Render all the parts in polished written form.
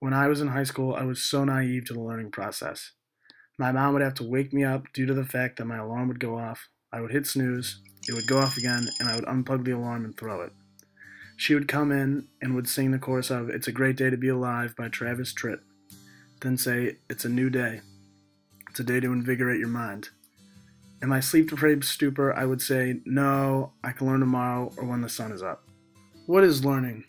When I was in high school, I was so naive to the learning process. My mom would have to wake me up due to the fact that my alarm would go off. I would hit snooze, it would go off again, and I would unplug the alarm and throw it. She would come in and would sing the chorus of It's a Great Day to Be Alive by Travis Tritt, then say, It's a new day. It's a day to invigorate your mind. In my sleep-deprived stupor, I would say, No, I can learn tomorrow or when the sun is up. What is learning?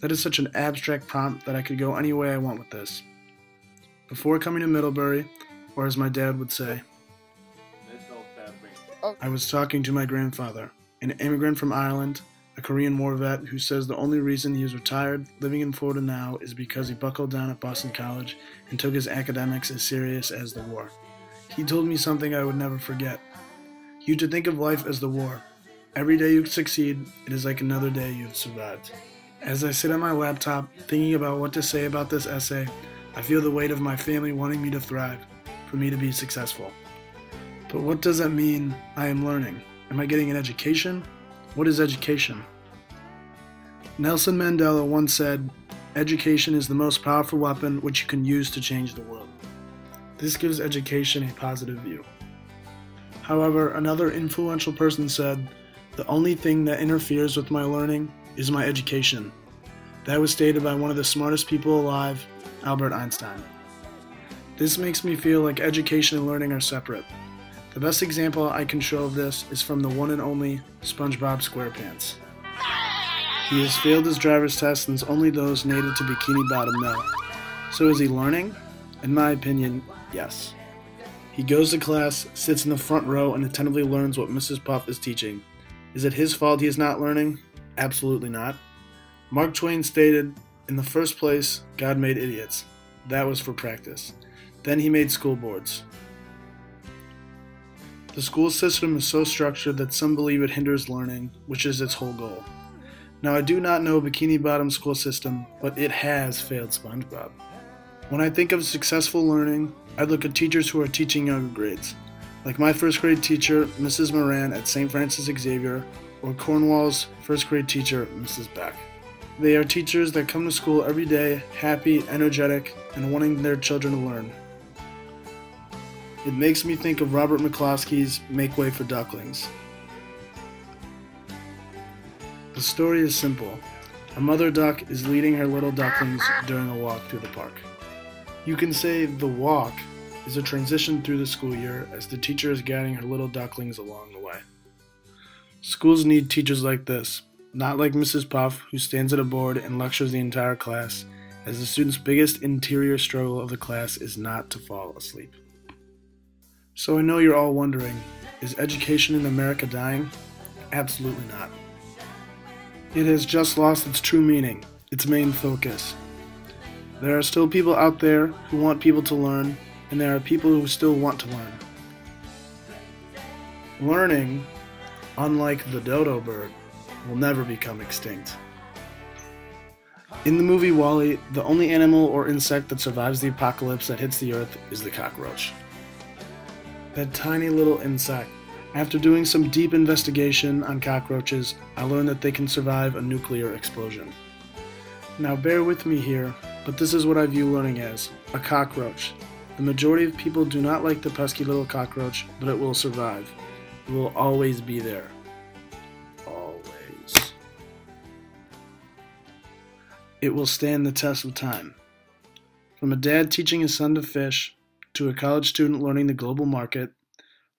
That is such an abstract prompt that I could go any way I want with this. Before coming to Middlebury, or as my dad would say, I was talking to my grandfather, an immigrant from Ireland, a Korean War vet who says the only reason he is retired living in Florida now is because he buckled down at Boston College and took his academics as serious as the war. He told me something I would never forget. You to think of life as the war. Every day you succeed, it is like another day you've survived. As I sit on my laptop, thinking about what to say about this essay, I feel the weight of my family wanting me to thrive, for me to be successful. But what does that mean I am learning? Am I getting an education? What is education? Nelson Mandela once said, Education is the most powerful weapon which you can use to change the world. This gives education a positive view. However, another influential person said, The only thing that interferes with my learning is my education. That was stated by one of the smartest people alive, Albert Einstein. This makes me feel like education and learning are separate. The best example I can show of this is from the one and only SpongeBob SquarePants. He has failed his driver's test and only those native to Bikini Bottom know. So is he learning? In my opinion, yes. He goes to class, sits in the front row, and attentively learns what Mrs. Puff is teaching. Is it his fault he is not learning? Absolutely not. Mark Twain stated, In the first place, God made idiots. That was for practice. Then he made school boards. The school system is so structured that some believe it hinders learning, which is its whole goal. Now, I do not know Bikini Bottom school system, but it has failed SpongeBob. When I think of successful learning, I look at teachers who are teaching younger grades, like my first grade teacher, Mrs. Moran at St. Francis Xavier, or Cornwall's first grade teacher, Mrs. Beck. They are teachers that come to school every day, happy, energetic, and wanting their children to learn. It makes me think of Robert McCloskey's Make Way for Ducklings. The story is simple. A mother duck is leading her little ducklings during a walk through the park. You can say the walk is a transition through the school year as the teacher is guiding her little ducklings along the way. Schools need teachers like this, not like Mrs. Puff, who stands at a board and lectures the entire class, as the student's biggest interior struggle of the class is not to fall asleep. So I know you're all wondering, is education in America dying? Absolutely not. It has just lost its true meaning, its main focus. There are still people out there who want people to learn, and there are people who still want to learn. Learning, unlike the dodo bird, will never become extinct. In the movie WALL-E, the only animal or insect that survives the apocalypse that hits the earth is the cockroach. That tiny little insect. After doing some deep investigation on cockroaches, I learned that they can survive a nuclear explosion. Now bear with me here, but this is what I view learning as, a cockroach. The majority of people do not like the pesky little cockroach, but it will survive. It will always be there. Always. It will stand the test of time. From a dad teaching his son to fish, to a college student learning the global market,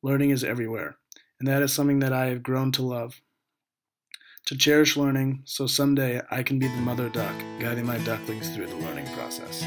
learning is everywhere, and that is something that I have grown to love. To cherish learning, so someday I can be the mother duck, guiding my ducklings through the learning process.